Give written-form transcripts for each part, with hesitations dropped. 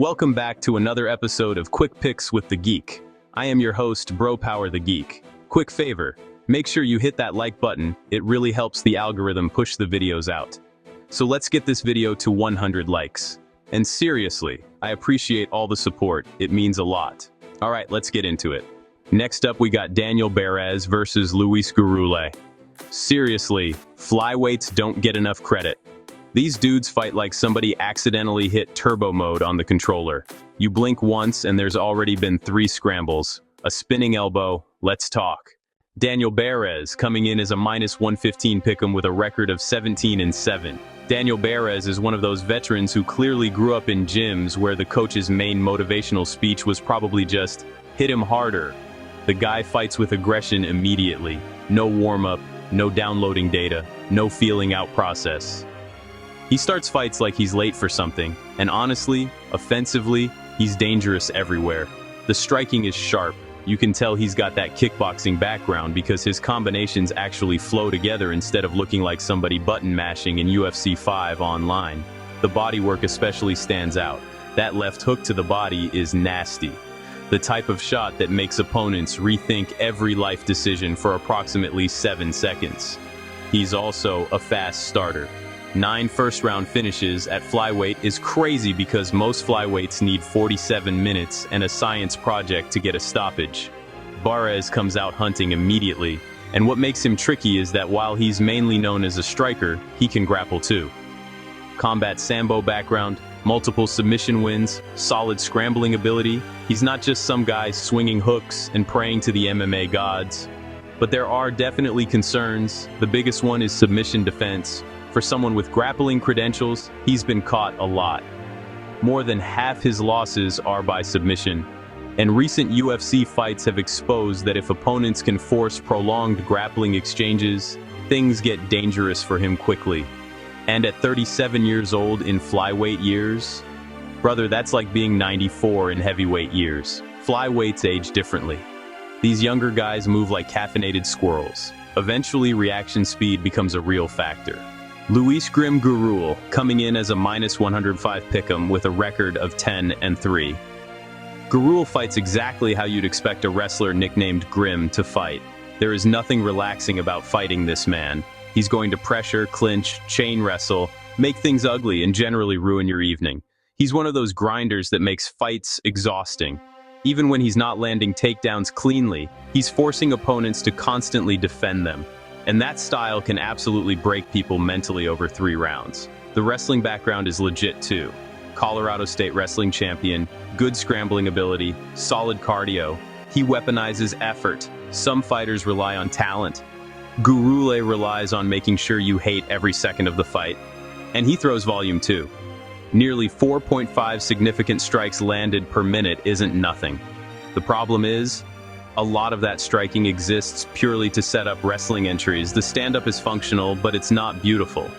Welcome back to another episode of Quick Picks with the Geek. I am your host, Bro Power the Geek. Quick favor, make sure you hit that like button, it really helps the algorithm push the videos out. So let's get this video to 100 likes. And seriously, I appreciate all the support, it means a lot. Alright, let's get into it. Next up we got Daniel Barez versus Luis Gurule. Seriously, flyweights don't get enough credit. These dudes fight like somebody accidentally hit turbo mode on the controller. You blink once and there's already been 3 scrambles. A spinning elbow, let's talk. Daniel Barez coming in as a -115 pick'em with a record of 17-7. Daniel Barez is one of those veterans who clearly grew up in gyms where the coach's main motivational speech was probably just, hit him harder. The guy fights with aggression immediately. No warm-up, no downloading data, no feeling out process. He starts fights like he's late for something, and honestly, offensively, he's dangerous everywhere. The striking is sharp. You can tell he's got that kickboxing background because his combinations actually flow together instead of looking like somebody button mashing in UFC 5 online. The bodywork especially stands out. That left hook to the body is nasty. The type of shot that makes opponents rethink every life decision for approximately 7 seconds. He's also a fast starter. 9 first-round finishes at flyweight is crazy because most flyweights need 47 minutes and a science project to get a stoppage. Barez comes out hunting immediately, and what makes him tricky is that while he's mainly known as a striker, he can grapple too. Combat Sambo background, multiple submission wins, solid scrambling ability. He's not just some guy swinging hooks and praying to the MMA gods. But there are definitely concerns. The biggest one is submission defense. For someone with grappling credentials, he's been caught a lot. More than half his losses are by submission, and recent UFC fights have exposed that if opponents can force prolonged grappling exchanges, things get dangerous for him quickly. And at 37 years old in flyweight years, brother, that's like being 94 in heavyweight years. Flyweights age differently. These younger guys move like caffeinated squirrels. Eventually, reaction speed becomes a real factor. Luis Gurule coming in as a -105 pick'em with a record of 10-3. Gurule fights exactly how you'd expect a wrestler nicknamed Grim to fight. There is nothing relaxing about fighting this man. He's going to pressure, clinch, chain wrestle, make things ugly, and generally ruin your evening. He's one of those grinders that makes fights exhausting. Even when he's not landing takedowns cleanly, he's forcing opponents to constantly defend them. And that style can absolutely break people mentally over 3 rounds. The wrestling background is legit too. Colorado State wrestling champion, good scrambling ability, solid cardio. He weaponizes effort. Some fighters rely on talent. Gurule relies on making sure you hate every second of the fight. And he throws volume too. Nearly 4.5 significant strikes landed per minute isn't nothing. The problem is, a lot of that striking exists purely to set up wrestling entries. The stand-up is functional, but it's not beautiful.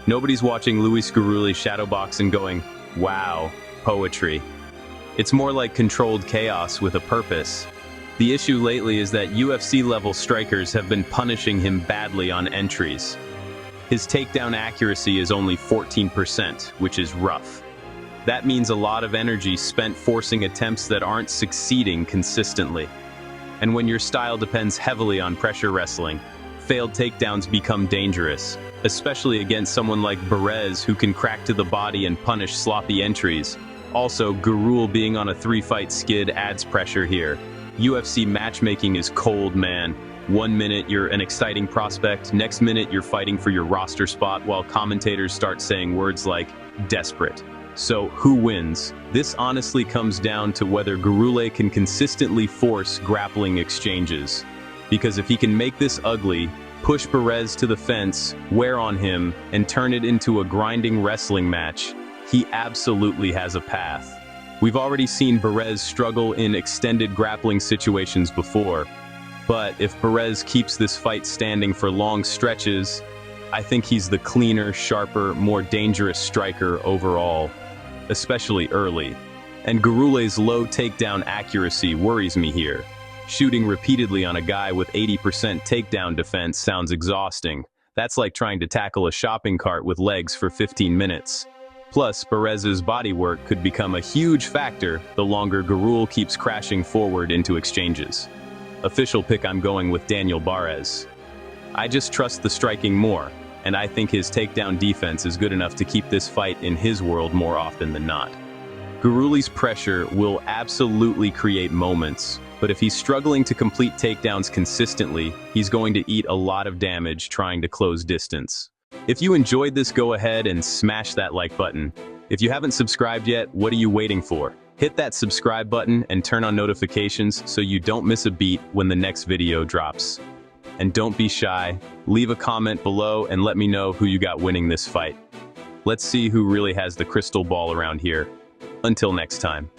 Nobody's watching Luis Gurule shadowbox and going, wow, poetry. It's more like controlled chaos with a purpose. The issue lately is that UFC-level strikers have been punishing him badly on entries. His takedown accuracy is only 14%, which is rough. That means a lot of energy spent forcing attempts that aren't succeeding consistently. And when your style depends heavily on pressure wrestling, failed takedowns become dangerous, especially against someone like Barez who can crack to the body and punish sloppy entries. Also, Gurule being on a 3-fight skid adds pressure here. UFC matchmaking is cold, man. 1 minute you're an exciting prospect, next minute you're fighting for your roster spot while commentators start saying words like desperate. So, who wins? This honestly comes down to whether Gurule can consistently force grappling exchanges. Because if he can make this ugly, push Barez to the fence, wear on him, and turn it into a grinding wrestling match, he absolutely has a path. We've already seen Barez struggle in extended grappling situations before. But if Barez keeps this fight standing for long stretches, I think he's the cleaner, sharper, more dangerous striker overall. Especially early. And Gurule's low takedown accuracy worries me here. Shooting repeatedly on a guy with 80% takedown defense sounds exhausting. That's like trying to tackle a shopping cart with legs for 15 minutes. Plus, Barez's bodywork could become a huge factor the longer Gurule keeps crashing forward into exchanges. Official pick, I'm going with Daniel Barez. I just trust the striking more, and I think his takedown defense is good enough to keep this fight in his world more often than not. Gurule's pressure will absolutely create moments, but if he's struggling to complete takedowns consistently, he's going to eat a lot of damage trying to close distance. If you enjoyed this, go ahead and smash that like button. If you haven't subscribed yet, what are you waiting for? Hit that subscribe button and turn on notifications so you don't miss a beat when the next video drops. And don't be shy, leave a comment below and let me know who you got winning this fight. Let's see who really has the crystal ball around here. Until next time.